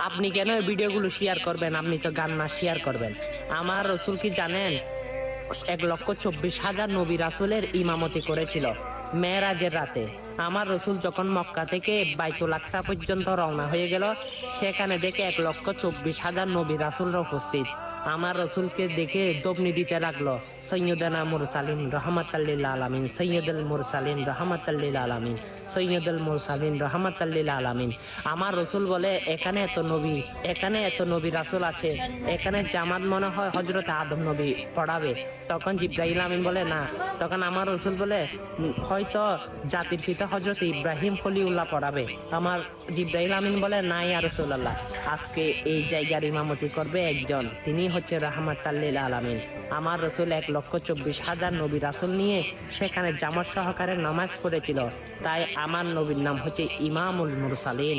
আপনি কেন এই ভিডিওগুলো শেয়ার করবেন? আপনি তো গান না শেয়ার করবেন। আমার রসুল কি জানেন 1,24,000 নবী রাসূলের ইমামতি করেছিল মেরাজের রাতে। আমার রসুল যখন মক্কা থেকে বাইতুল আকসা পর্যন্ত রওনা হয়ে গেল, সেখানে দেখে 1,24,000 নবী রাসূলরা উপস্থিত। আমার রসুলকে দেখে দবনি দিতে লাগলো, সৈয়দানা মুরসালিন রহমাতাল লিল আলামিন, সৈয়দুল মুরসালিন রহমাতাল লিল আলামিন, সৈয়দুল মুরসালিন রহমাতাল লিল আলামিন। আমার রসুল বলে, এখানে এত নবী রাসূল আছে, এখানে জামাত মনে হয় হযরত আদম নবী পড়াবে। তখন জিবরাইল আমিন বলে না। তখন আমার রসুল বলে, হয়তো জাতির পিতা হযরত ইব্রাহিম খলিউল্লাহ পড়াবে। আমার জিবরাইল আমিন বলে, না ইয়া রাসূলুল্লাহ, আজকে এই জায়গার ইমামতি করবে একজন, তিনি হচ্ছে রাহমাতাল লিল আলামিন। আমার রসুল 1,24,000 নবী রাসূল নিয়ে সেখানে জামাত সহকারে নামাজ পড়েছিল। তাই আমার নবীর নাম হচ্ছে ইমামুল মুরসালিন।